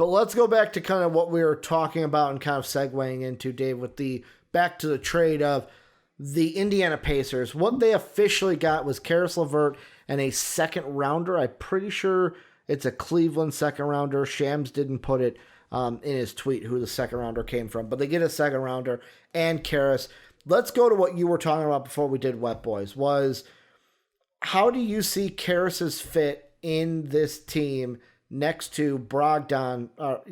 But let's go back to kind of what we were talking about and kind of segueing into, Dave, with the back to the trade of the Indiana Pacers. What they officially got was Caris LeVert and a second rounder. I'm pretty sure it's a Cleveland second rounder. Shams didn't put it in his tweet who the second rounder came from, but they get a second rounder and Caris. Let's go to what you were talking about before we did Wet Boys, was how do you see Caris's fit in this team next to Brogdon? Malcolm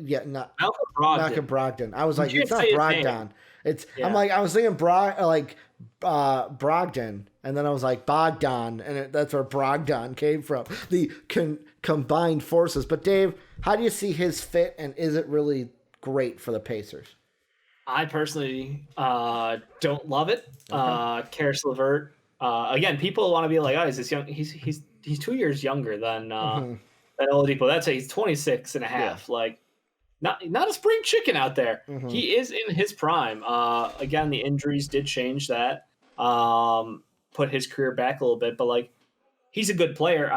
Brogdon. I was like, it's not Brogdon. I was thinking Brogdon, and then I was like Bogdan, and that's where Brogdon came from. The combined forces. But Dave, how do you see his fit, and is it really great for the Pacers? I personally don't love it. Caris LeVert. Again, people want to be like, oh, he's this young. He's 2 years younger than Oladipo. That's he's 26 and a half. Yeah. Like, not a spring chicken out there. Mm-hmm. He is in his prime. Again, the injuries did change that. Put his career back a little bit, but like, he's a good player.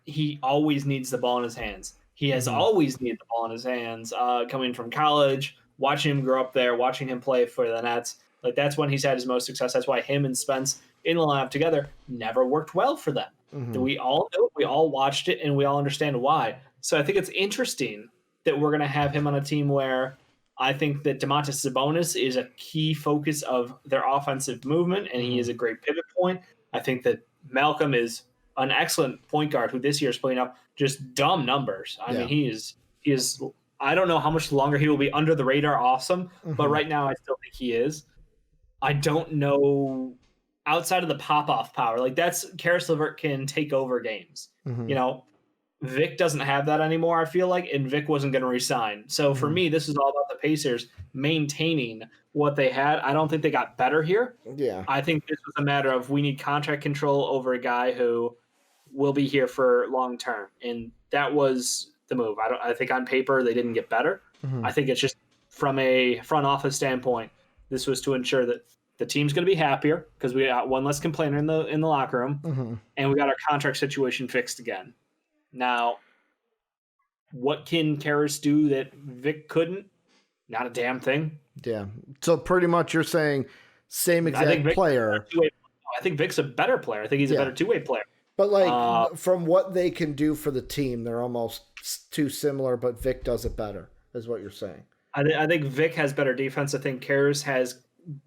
He always needs the ball in his hands. He has always needed the ball in his hands. Coming from college, watching him grow up there, watching him play for the Nets, like that's when he's had his most success. That's why him and Spence in the lineup together never worked well for them. Mm-hmm. We all know it, we all watched it, and we all understand why. So I think it's interesting that we're going to have him on a team where I think that Domantas Sabonis is a key focus of their offensive movement, and he is a great pivot point. I think that Malcolm is an excellent point guard who this year is putting up just dumb numbers. I mean, he is. I don't know how much longer he will be under the radar awesome, but right now I still think he is. I don't know outside of the pop-off power. Like that's Caris LeVert can take over games. You know, Vic doesn't have that anymore, I feel like, and Vic wasn't going to resign. So for me, this is all about the Pacers maintaining what they had. I don't think they got better here. Yeah. I think this was a matter of we need contract control over a guy who will be here for long term. And that was the move. I think on paper they didn't get better. I think it's just from a front office standpoint, this was to ensure that the team's going to be happier because we got one less complainer in the locker room, and we got our contract situation fixed again. Now, what can Caris do that Vic couldn't? Not a damn thing. Yeah. So pretty much you're saying same exact player. I think Vic's a better player. I think he's a better two-way player. But like from what they can do for the team, they're almost too similar, but Vic does it better, is what you're saying. I think Vic has better defense. I think Caris has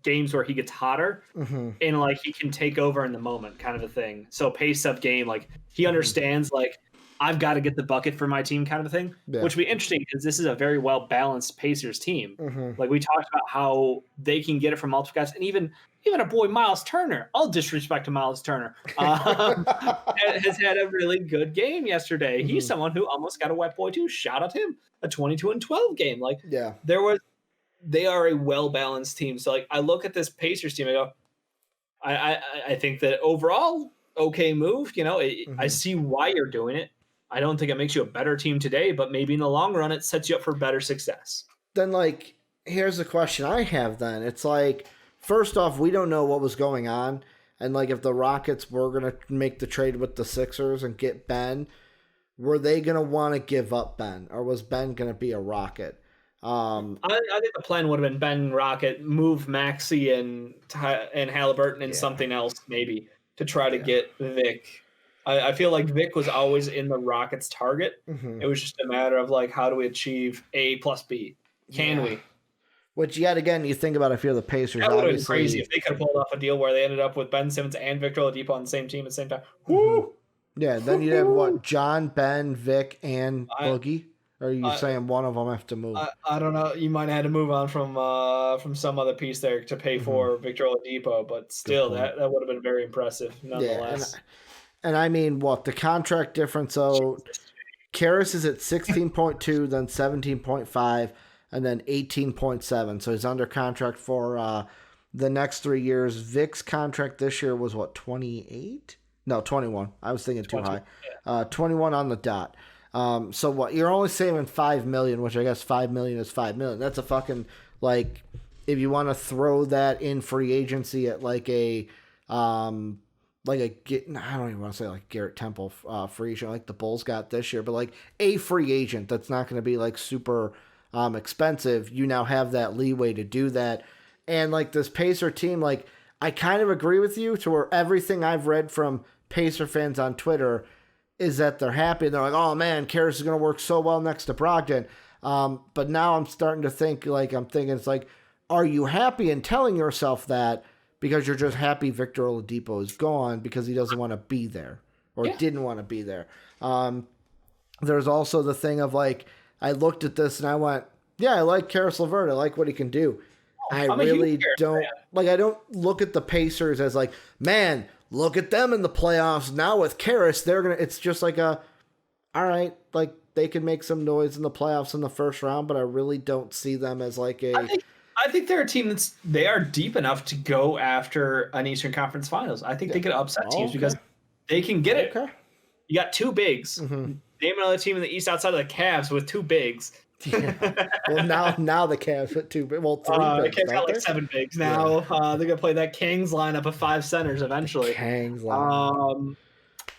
games where he gets hotter and like he can take over in the moment kind of a thing. So pace up game, like he understands like I've got to get the bucket for my team kind of a thing, which would be interesting because this is a very well-balanced Pacers team. Like we talked about how they can get it from multiple guys, and even a boy, Miles Turner, all disrespect to Miles Turner, has had a really good game yesterday. He's someone who almost got a wet boy too. Shout out to him, a 22-12 game. Like they are a well-balanced team. So like I look at this Pacers team, I go, I think that overall, okay move. You know, I see why you're doing it. I don't think it makes you a better team today, but maybe in the long run, it sets you up for better success. Then, like, here's the question I have then. It's like, first off, we don't know what was going on. And, like, if the Rockets were going to make the trade with the Sixers and get Ben, were they going to want to give up Ben? Or was Ben going to be a Rocket? I think the plan would have been Ben Rocket, move Maxey and Halliburton and something else maybe to try to get Vic. I feel like Vic was always in the Rockets' target. It was just a matter of, like, how do we achieve A plus B? Can we? Which, yet again, you think about if you're the Pacers, that would have been crazy if they could have pulled off a deal where they ended up with Ben Simmons and Victor Oladipo on the same team at the same time. Woo! Yeah, then you'd have, what, John, Ben, Vic, and Boogie? Or are you saying one of them have to move? I don't know. You might have had to move on from some other piece there to pay for Victor Oladipo, but still, that would have been very impressive nonetheless. Yeah, and I mean, what, the contract difference, so Caris is at 16.2, then 17.5, and then 18.7. So he's under contract for the next 3 years. Vic's contract this year was, what, 28? No, 21. I was thinking too high. Yeah. 21 on the dot. So what, you're only saving $5 million, which I guess $5 million is $5 million. That's a fucking, like, if you want to throw that in free agency at like a like I don't even want to say like Garrett Temple free agent like the Bulls got this year, but like a free agent that's not going to be like super expensive. You now have that leeway to do that. And like this Pacer team, like I kind of agree with you to where everything I've read from Pacer fans on Twitter is that they're happy. They're like, oh man, Caris is going to work so well next to Brogdon. But now I'm starting to think it's like, are you happy in telling yourself that because you're just happy Victor Oladipo is gone because he doesn't want to be there or didn't want to be there? There's also the thing of like, I looked at this and I went, yeah, I like Caris LeVert. I like what he can do. I really don't like. I don't look at the Pacers as like, man, look at them in the playoffs now with Caris. They're gonna. It's just like all right, like they can make some noise in the playoffs in the first round, but I really don't see them as like a. I think they're a team they are deep enough to go after an Eastern Conference Finals. I think they could upset teams because they can get it. Okay. You got two bigs. Mm-hmm. Name another team in the East outside of the Cavs with two bigs. Yeah. Well, now the Cavs with two bigs. Well, three bigs. The Cavs got like 7 bigs now. Yeah. They're gonna play that Kings lineup of 5 centers eventually. Kings lineup.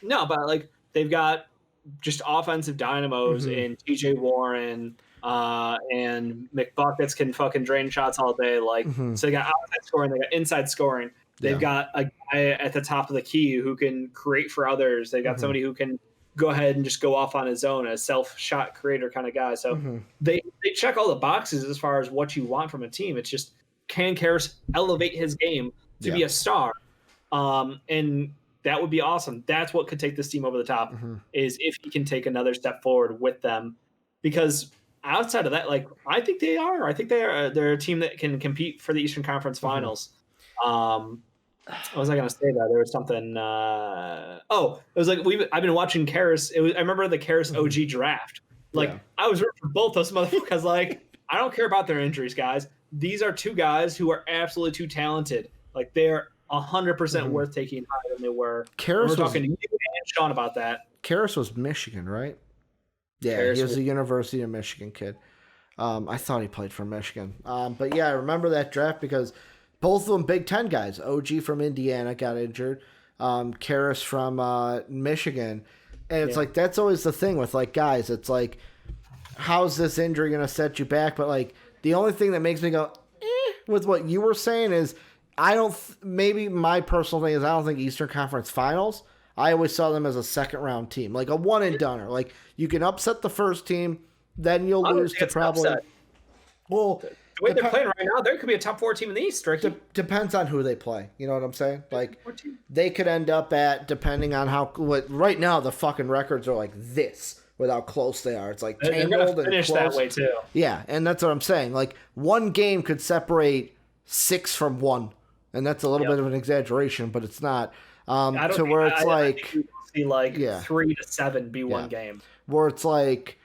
No, but like they've got just offensive dynamos in T.J. Warren and McBuckets can fucking drain shots all day. Like so, they got outside scoring, they got inside scoring. They've got a guy at the top of the key who can create for others. They've got somebody who can go ahead and just go off on his own, a self-shot creator kind of guy. So they check all the boxes as far as what you want from a team. It's just, can Caris elevate his game to be a star? And that would be awesome. That's what could take this team over the top is if he can take another step forward with them. Because outside of that, like I think they are. I think they're a team that can compete for the Eastern Conference Finals. What was I going to say that? There was something. It was like I've been watching Caris. I remember the Caris OG draft. Like I was rooting for both those motherfuckers. Like I don't care about their injuries, guys. These are two guys who are absolutely too talented. Like they're 100% worth taking higher than they were. Caris we're talking to you and Sean about that. Caris was Michigan, right? Yeah, he was a University of Michigan kid. I thought he played for Michigan. But yeah, I remember that draft because both of them Big Ten guys. OG from Indiana got injured. Caris from Michigan. And it's like, that's always the thing with like guys. It's like, how's this injury going to set you back? But like, the only thing that makes me go, with what you were saying is, maybe my personal thing is I don't think Eastern Conference Finals. I always saw them as a second round team, like a one and doneer. Like you can upset the first team, then you'll lose to probably. Well, the way they're playing right now, there could be a top 4 team in the East, Ricky. Depends on who they play. You know what I'm saying? Like they could end up at, depending on right now the fucking records are like this with how close they are. It's like tangled and finish close. That way too. Yeah, and that's what I'm saying. Like one game could separate 6 from 1, and that's a little bit of an exaggeration, but it's not. To where it's like, see like 3 to 7 be one game. Where it's like,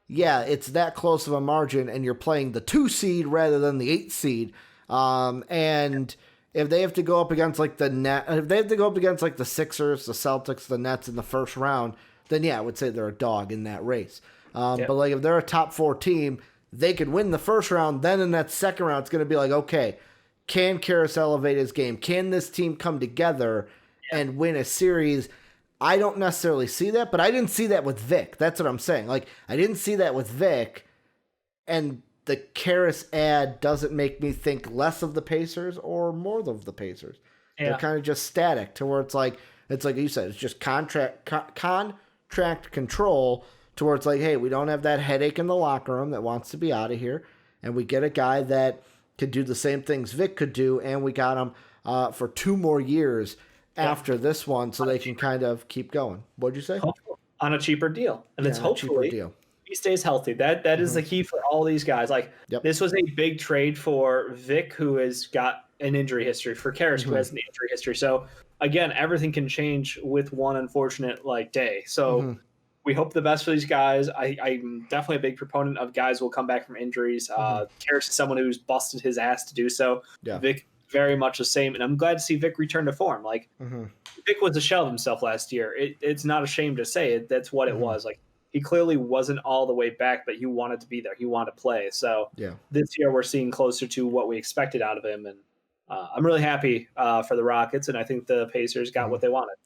it's that close of a margin, and you're playing the 2 seed rather than the 8 seed. And if they have to go up against like if they have to go up against like the Sixers, the Celtics, the Nets in the first round, then I would say they're a dog in that race. But like if they're a top 4 team, they could win the first round. Then in that second round, it's going to be like, okay, can Caris elevate his game? Can this team come together and win a series? I don't necessarily see that, but I didn't see that with Vic. That's what I'm saying. Like, I didn't see that with Vic, and the Caris ad doesn't make me think less of the Pacers or more of the Pacers. Yeah. They're kind of just static to where it's like you said, it's just contract control to where it's like, hey, we don't have that headache in the locker room that wants to be out of here, and we get a guy that could do the same things Vic could do, and we got him for 2 more years after this one, so they can kind of keep going. What'd you say? On a cheaper deal. And it's hopefully he stays healthy. That is the key for all these guys. Like this was a big trade for Vic, who has got an injury history, for Caris, who has an injury history. So again, everything can change with one unfortunate day. So we hope the best for these guys. I'm definitely a big proponent of guys who will come back from injuries. Caris is someone who's busted his ass to do so. Yeah. Vic, very much the same, and I'm glad to see Vic return to form. Like Vic was a shell of himself last year. It's not a shame to say it. That's what it was. Like he clearly wasn't all the way back, but he wanted to be there. He wanted to play. So this year we're seeing closer to what we expected out of him, and I'm really happy for the Rockets, and I think the Pacers got what they wanted.